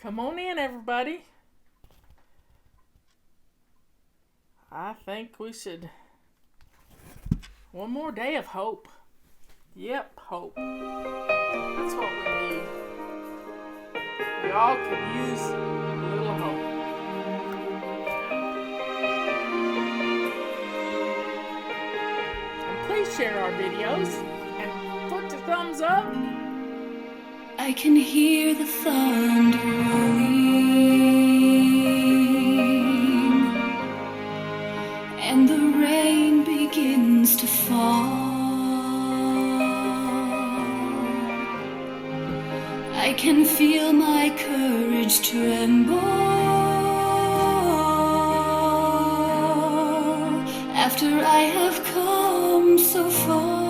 Come on in, everybody. I think we should. One more day of hope. Yep, hope. That's what we need. We all could use a little hope. And please share our videos and put the thumbs up. I can hear the thunder rolling, and the rain begins to fall. I can feel my courage tremble after I have come so far.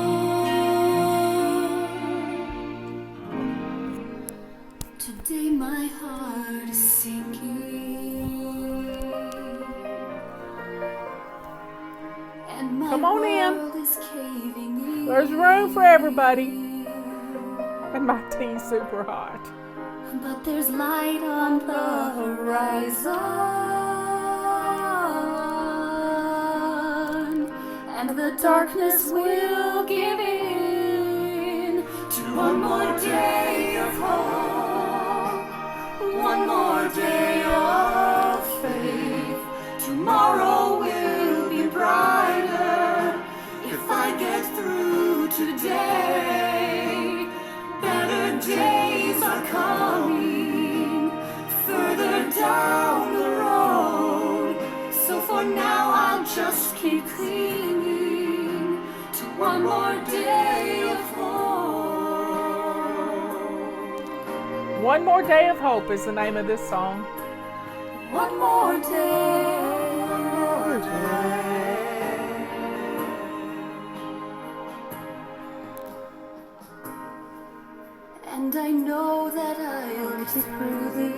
Today my heart is sinking, and my Come on world in. is caving in. There's room for everybody. And my tea's super hot. But there's light on the horizon, and the darkness will give in to one more day of hope, one more day of faith. Tomorrow will be brighter if I get through today. Better days are coming further down the road. So for now I'll just keep clinging to one more day of hope. One More Day of Hope is the name of this song. One more day. One more day. And I know that I'll get through this.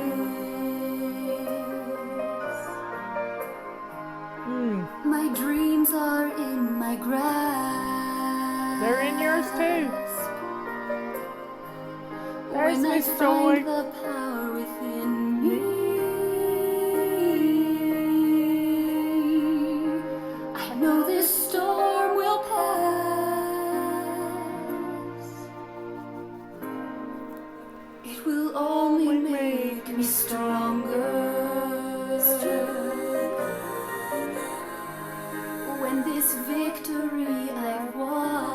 My dreams are in my grasp. They're in yours too. There's When I Miss find Joy. the power within me, I know this storm will pass. It will only make me stronger. When this victory I've won,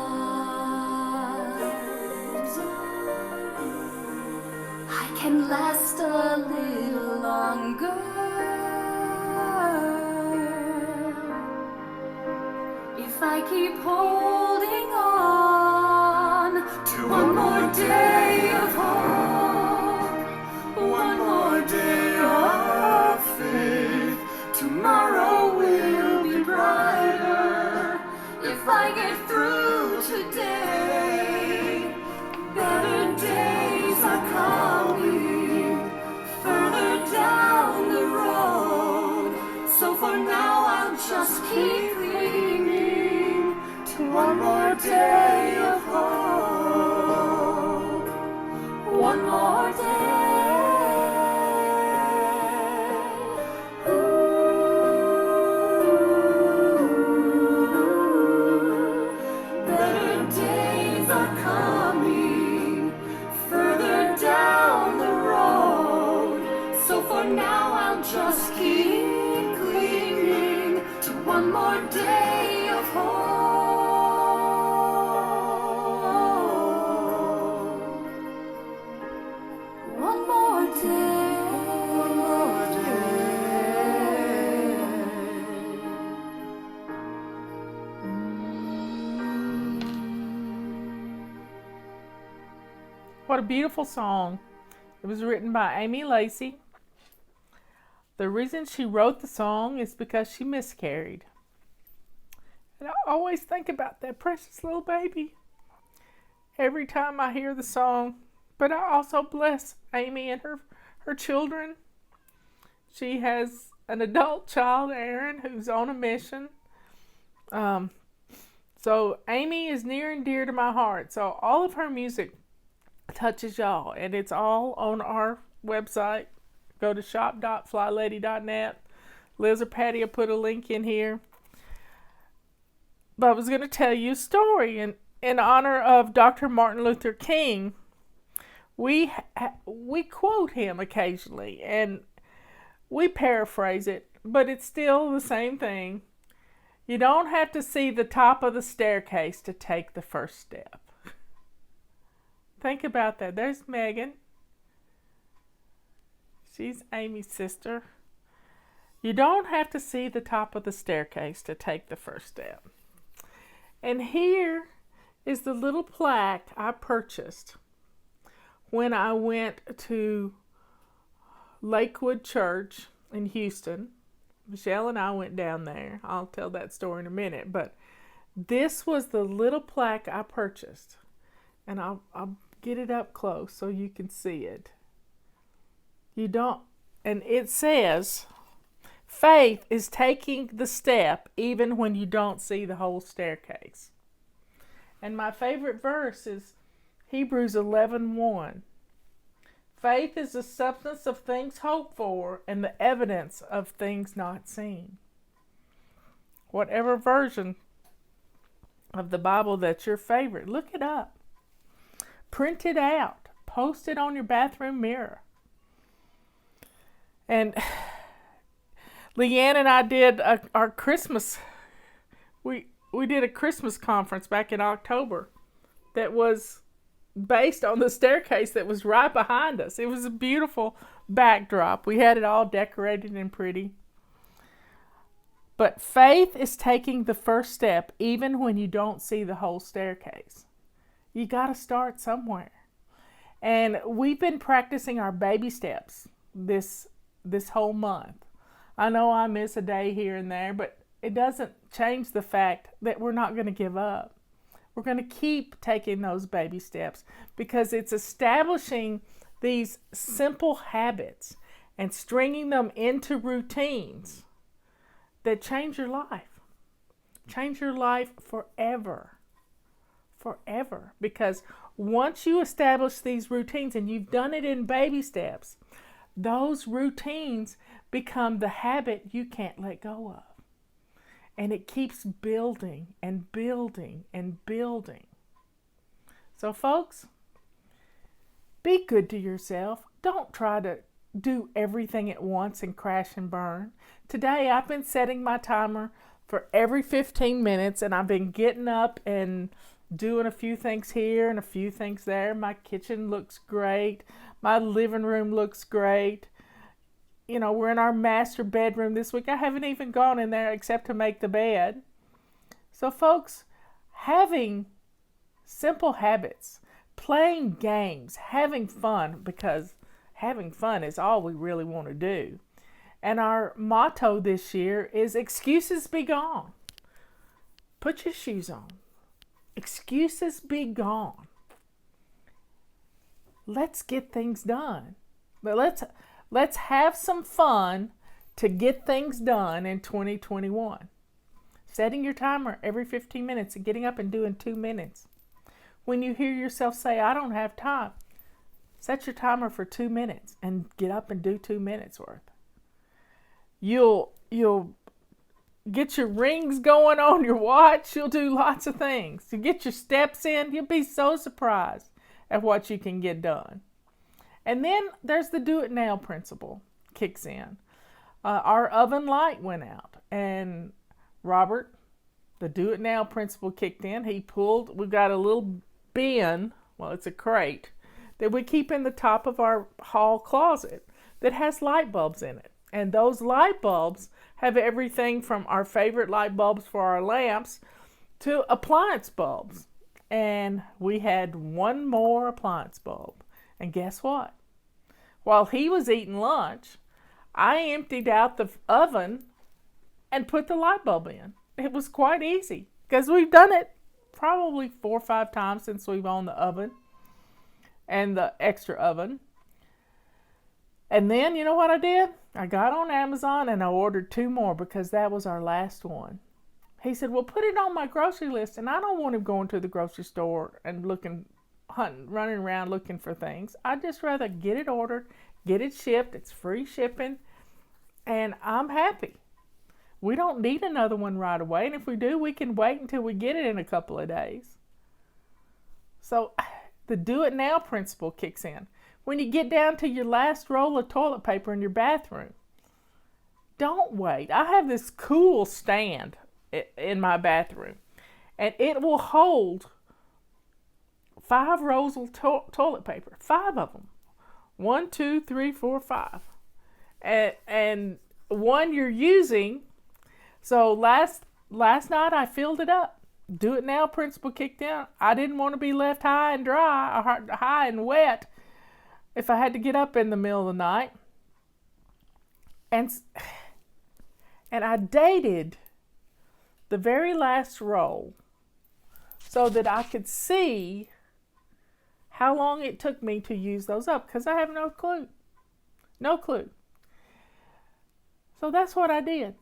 I can last a little longer. If I keep holding on to one more day of hope, one more day of faith. Tomorrow will be brighter if I get through today. Better days are coming further down the road. So for now I'll just keep clinging to one more day of hope. One more day. Better days are coming further down the road. So for now I'll just keep clinging to one more day of hope. One more day. One more day. What a beautiful song. It was written by Amy Lacey. The reason she wrote the song is because she miscarried. And I always think about that precious little baby every time I hear the song. But I also bless Amy and her children. She has an adult child, Aaron, who's on a mission. So Amy is near and dear to my heart. So all of her music touches y'all, and it's all on our website, Go to shop.flylady.net. Liz or Patty will put a link in here. But I was going to tell you a story in honor of Dr. Martin Luther King. We quote him occasionally, and we paraphrase it, but it's still the same thing. You don't have to see the top of the staircase to take the first step. Think about that. There's Megan. She's Amy's sister. You don't have to see the top of the staircase to take the first step. And here is the little plaque I purchased when I went to Lakewood Church in Houston. Michelle and I went down there. I'll tell that story in a minute. But this was the little plaque I purchased. And I'll get it up close so you can see it. And it says, faith is taking the step even when you don't see the whole staircase. And my favorite verse is Hebrews 11:1. Faith is the substance of things hoped for and the evidence of things not seen. Whatever version of the Bible that's your favorite, look it up. Print it out. Post it on your bathroom mirror. And Leanne and I did our Christmas. We did a Christmas conference back in October that was based on the staircase that was right behind us. It was a beautiful backdrop. We had it all decorated and pretty. But faith is taking the first step even when you don't see the whole staircase. You got to start somewhere. And we've been practicing our baby steps this whole month. I know I miss a day here and there, but it doesn't change the fact that we're not going to give up. We're going to keep taking those baby steps because it's establishing these simple habits and stringing them into routines that change your life. Change your life forever. Forever. Because once you establish these routines and you've done it in baby steps, those routines become the habit you can't let go of. And it keeps building and building and building. So folks, be good to yourself. Don't try to do everything at once and crash and burn. Today I've been setting my timer for every 15 minutes and I've been getting up and doing a few things here and a few things there. My kitchen looks great. My living room looks great. You know, we're in our master bedroom this week. I haven't even gone in there except to make the bed. So folks, having simple habits, playing games, having fun, because having fun is all we really want to do. And our motto this year is excuses be gone. Put your shoes on. Excuses be gone. Let's get things done. But let's have some fun to get things done in 2021. Setting your timer every 15 minutes and getting up and doing 2 minutes. When you hear yourself say, I don't have time, set your timer for 2 minutes and get up and do 2 minutes worth. You'll get your rings going on your watch. You'll do lots of things. To get your steps in, you'll be so surprised at what you can get done. And then there's the do it now principle kicks in. Our oven light went out and Robert, the do it now principle kicked in. We've got a little bin, well, it's a crate that we keep in the top of our hall closet that has light bulbs in it. And those light bulbs have everything from our favorite light bulbs for our lamps to appliance bulbs. And we had one more appliance bulb. And guess what? While he was eating lunch, I emptied out the oven and put the light bulb in. It was quite easy because we've done it probably 4 or 5 times since we've owned the oven and the extra oven. And then, you know what I did? I got on Amazon and I ordered 2 more because that was our last one. He said, well, put it on my grocery list. And I don't want him going to the grocery store and running around looking for things. I'd just rather get it ordered, get it shipped. It's free shipping, and I'm happy. We don't need another one right away, and if we do, we can wait until we get it in a couple of days. So the do it now principle kicks in. When you get down to your last roll of toilet paper in your bathroom, don't wait. I have this cool stand in my bathroom, and it will hold 5 rolls of toilet paper, 5 of them. 1, 2, 3, 4, 5. And one you're using. So last night I filled it up. Do it now principle kicked in. I didn't want to be left high and dry, or high and wet if I had to get up in the middle of the night. And I dated the very last roll so that I could see how long it took me to use those up, because I have no clue. No clue. So that's what I did.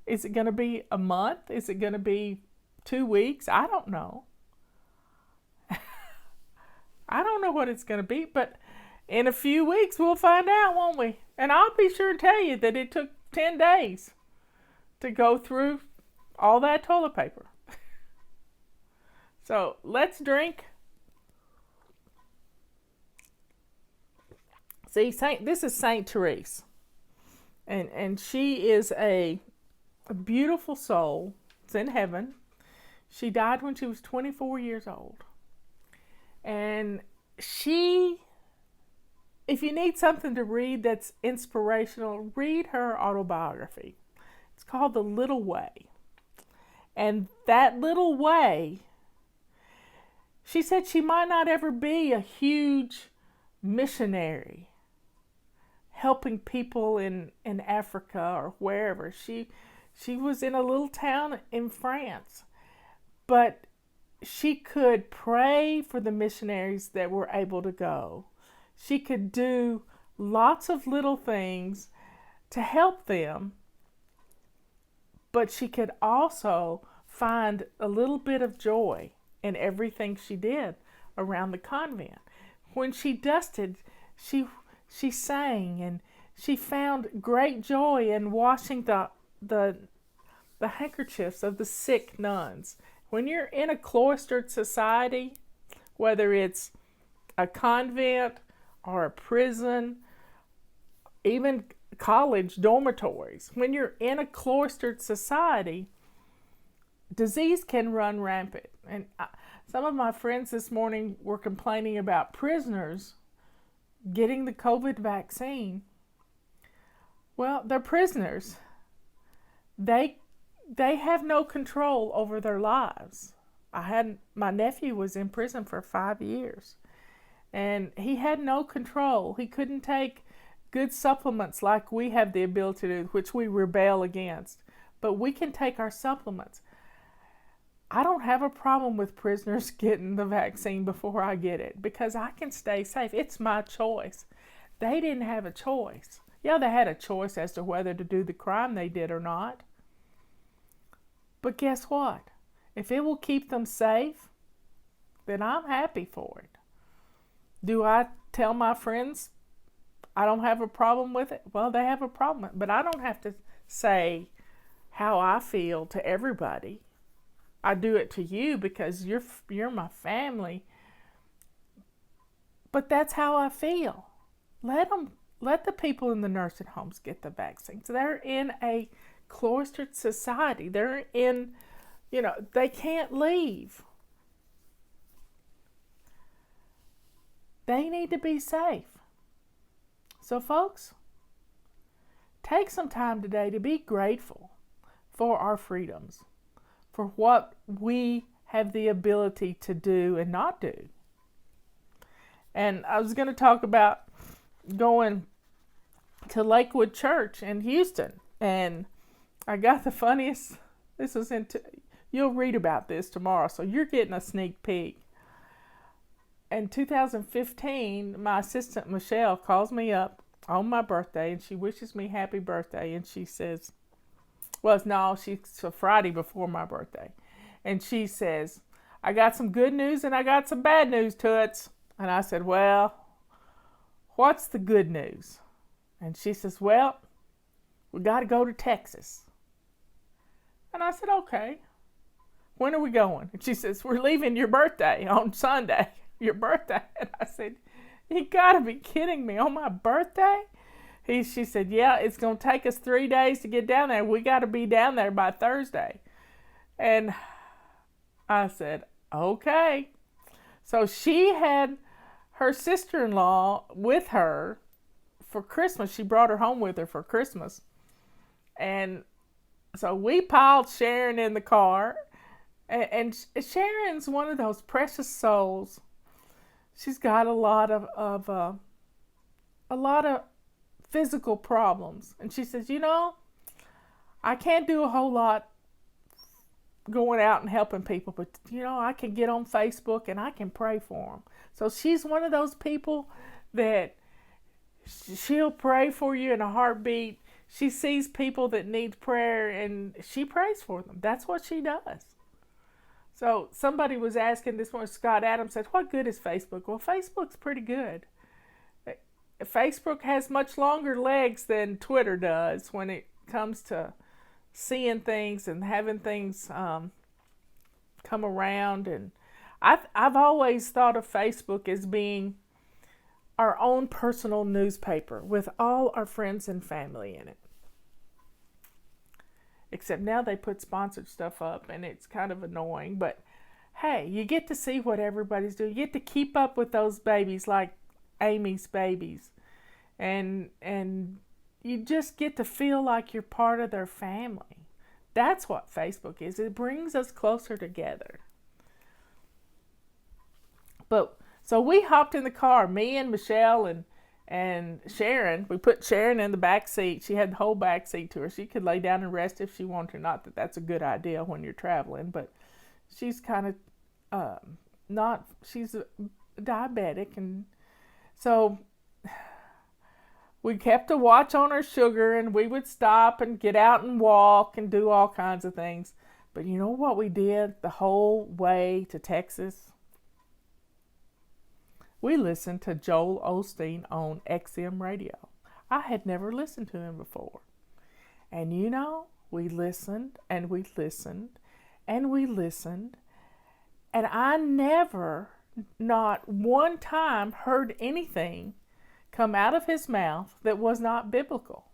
Is it going to be a month? Is it going to be 2 weeks? I don't know. I don't know what it's going to be, but in a few weeks we'll find out, won't we? And I'll be sure to tell you that it took 10 days to go through all that toilet paper. So let's drink. See, this is Saint Therese. And she is a beautiful soul. It's in heaven. She died when she was 24 years old. And if you need something to read that's inspirational, read her autobiography. It's called The Little Way. And that little way, she said she might not ever be a huge missionary helping people in Africa or wherever. She was in a little town in France, but she could pray for the missionaries that were able to go. She could do lots of little things to help them, but she could also find a little bit of joy in everything she did around the convent. When she dusted, she sang, and she found great joy in washing the handkerchiefs of the sick nuns. When you're in a cloistered society, whether it's a convent or a prison, even college dormitories, when you're in a cloistered society, disease can run rampant. And some of my friends this morning were complaining about prisoners getting the COVID vaccine. Well, they're prisoners. They have no control over their lives. My nephew was in prison for 5 years, and he had no control. He couldn't take good supplements like we have the ability to do, which we rebel against. But we can take our supplements. I don't have a problem with prisoners getting the vaccine before I get it, because I can stay safe. It's my choice. They didn't have a choice. Yeah, they had a choice as to whether to do the crime they did or not. But guess what? If it will keep them safe, then I'm happy for it. Do I tell my friends I don't have a problem with it? Well, they have a problem, but I don't have to say how I feel to everybody. I do it to you because you're my family. But that's how I feel. Let the people in the nursing homes get the vaccines. They're in a cloistered society. They're in, they can't leave. They need to be safe. So folks, take some time today to be grateful for our freedoms, for what we have the ability to do and not do. And I was going to talk about going to Lakewood Church in Houston, and I got the funniest, you'll read about this tomorrow, so you're getting a sneak peek. In 2015, my assistant Michelle calls me up on my birthday, and she wishes me happy birthday, and she says, it's a Friday before my birthday. And she says, I got some good news and I got some bad news, Toots. And I said, well, what's the good news? And she says, well, we got to go to Texas. And I said, okay. When are we going? And she says, we're leaving your birthday on Sunday. Your birthday. And I said, you got to be kidding me. On my birthday? She said, yeah, it's going to take us 3 days to get down there. We got to be down there by Thursday. And I said, okay. So she had her sister-in-law with her for Christmas. She brought her home with her for Christmas. And so we piled Sharon in the car. And Sharon's one of those precious souls. She's got a lot of physical problems. And she says, I can't do a whole lot going out and helping people, but I can get on Facebook and I can pray for them. So she's one of those people that she'll pray for you in a heartbeat. She sees people that need prayer and she prays for them. That's what she does. So somebody was asking this one, Scott Adams said, what good is Facebook? Well, Facebook's pretty good. Facebook has much longer legs than Twitter does when it comes to seeing things and having things come around. And I've always thought of Facebook as being our own personal newspaper with all our friends and family in it. Except now they put sponsored stuff up and it's kind of annoying. But hey, you get to see what everybody's doing. You get to keep up with those babies like Amy's babies. And you just get to feel like you're part of their family. That's what Facebook is. It brings us closer together. But so we hopped in the car, me and Michelle and Sharon. We put Sharon in the back seat. She had the whole back seat to her. She could lay down and rest if she wanted to. Not that that's a good idea when you're traveling, but she's kind of she's diabetic. And so we kept a watch on her sugar, and we would stop and get out and walk and do all kinds of things. But you know what we did the whole way to Texas? We listened to Joel Osteen on XM radio. I had never listened to him before. And we listened and we listened and we listened. And I never, not one time, heard anything come out of his mouth that was not biblical.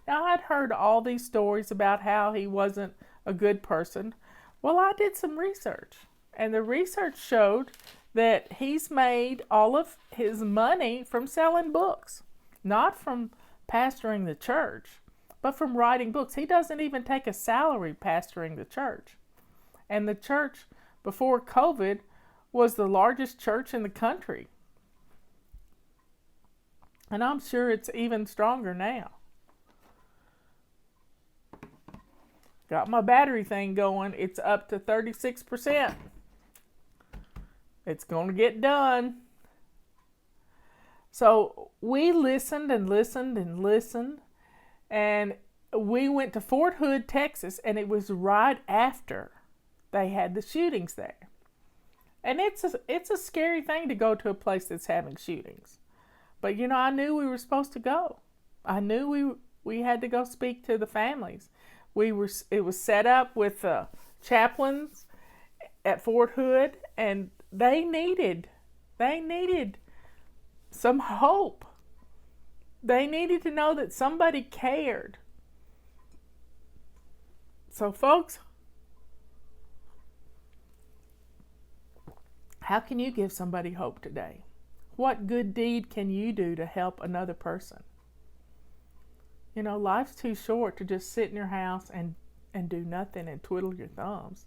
Now, I'd heard all these stories about how he wasn't a good person. Well, I did some research. And the research showed that he's made all of his money from selling books, not from pastoring the church, but from writing books. He doesn't even take a salary pastoring the church. And the church before COVID was the largest church in the country. And I'm sure it's even stronger now. Got my battery thing going. It's up to 36%. It's going to get done. So we listened and listened and listened. And we went to Fort Hood, Texas, and it was right after they had the shootings there. And it's a scary thing to go to a place that's having shootings. But I knew we were supposed to go. I knew we had to go speak to the families. It was set up with chaplains at Fort Hood, and they needed some hope. They needed to know that somebody cared. So folks, how can you give somebody hope today? What good deed can you do to help another person? Life's too short to just sit in your house and do nothing and twiddle your thumbs.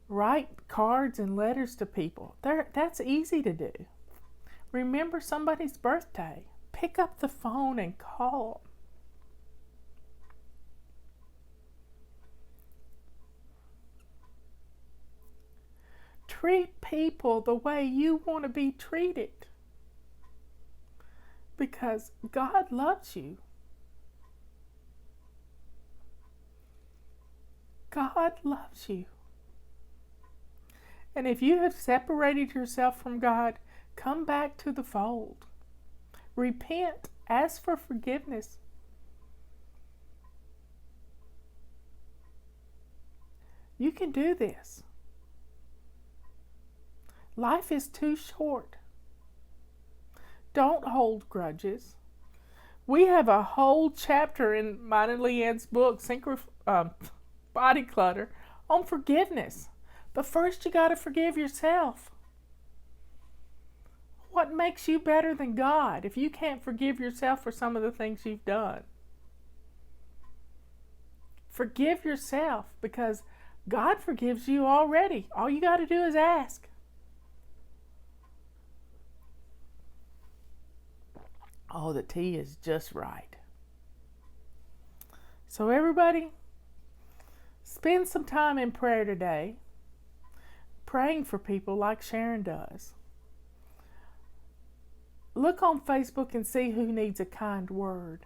Write cards and letters to people. That's easy to do. Remember somebody's birthday. Pick up the phone and call. Treat people the way you want to be treated. Because God loves you. God loves you. And if you have separated yourself from God, come back to the fold. Repent. Ask for forgiveness. You can do this. Life is too short. Don't hold grudges. We have a whole chapter in mine and Leanne's book, Body Clutter, on forgiveness. But first you got to forgive yourself. What makes you better than God if you can't forgive yourself for some of the things you've done? Forgive yourself, because God forgives you already. All you got to do is ask. Oh, the tea is just right. So everybody, spend some time in prayer today, praying for people like Sharon does. Look on Facebook and see who needs a kind word.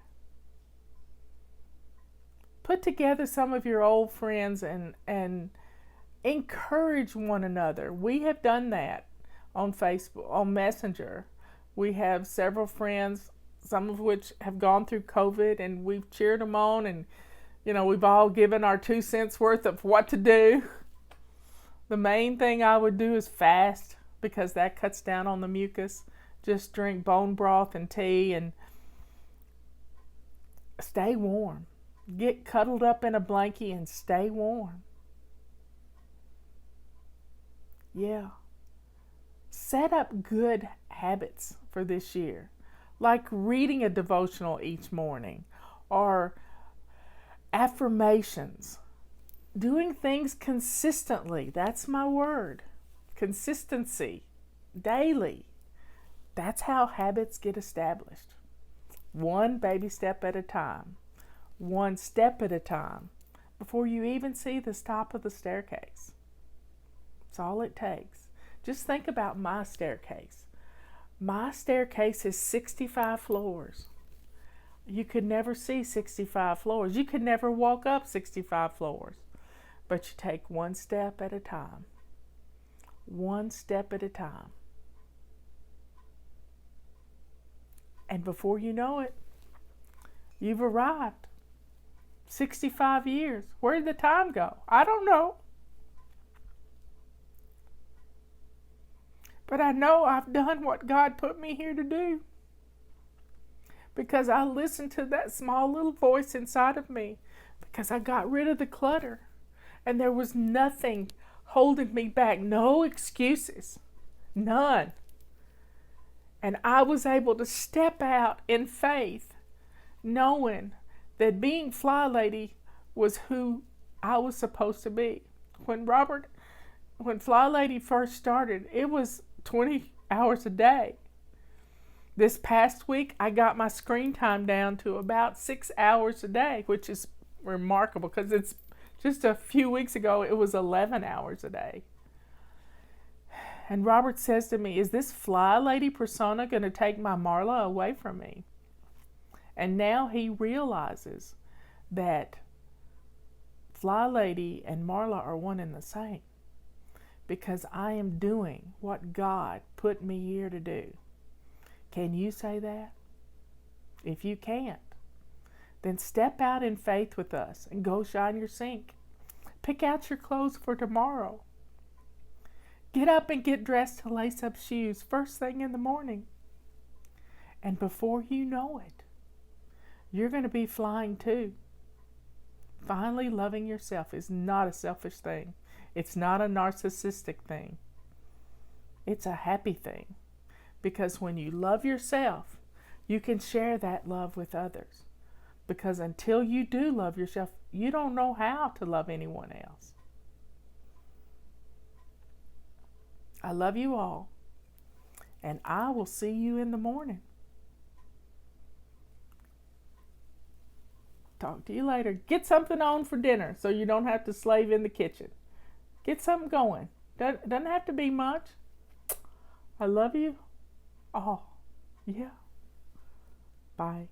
Put together some of your old friends and encourage one another. We have done that on Facebook, on Messenger. We have several friends, some of which have gone through COVID, and we've cheered them on, and we've all given our 2 cents worth of what to do. The main thing I would do is fast, because that cuts down on the mucus. Just drink bone broth and tea and stay warm. Get cuddled up in a blankie and stay warm. Yeah. Set up good habits for this year, like reading a devotional each morning, or affirmations. Doing things consistently. That's my word. Consistency. Daily. That's how habits get established. One baby step at a time. One step at a time. Before you even see the top of the staircase. That's all it takes. Just think about my staircase. My staircase is 65 floors. You could never see 65 floors. You could never walk up 65 floors. But you take one step at a time. One step at a time. And before you know it, you've arrived. 65 years. Where did the time go? I don't know. But I know I've done what God put me here to do. Because I listened to that small little voice inside of me. Because I got rid of the clutter. And there was nothing holding me back. No excuses. None. And I was able to step out in faith, knowing that being FlyLady was who I was supposed to be. When FlyLady first started, it was 20 hours a day. This past week, I got my screen time down to about 6 hours a day, which is remarkable, because it's just a few weeks ago, it was 11 hours a day. And Robert says to me, is this FlyLady persona going to take my Marla away from me? And now he realizes that FlyLady and Marla are one and the same. Because I am doing what God put me here to do. Can you say that? If you can't, then step out in faith with us and go shine your sink. Pick out your clothes for tomorrow. Get up and get dressed to lace up shoes first thing in the morning. And before you know it, you're going to be flying too. Finally, loving yourself is not a selfish thing. It's not a narcissistic thing. It's a happy thing. Because when you love yourself, you can share that love with others. Because until you do love yourself, you don't know how to love anyone else. I love you all, and I will see you in the morning. Talk to you later. Get something on for dinner so you don't have to slave in the kitchen. Get something going. Doesn't have to be much. I love you. Oh, yeah. Bye.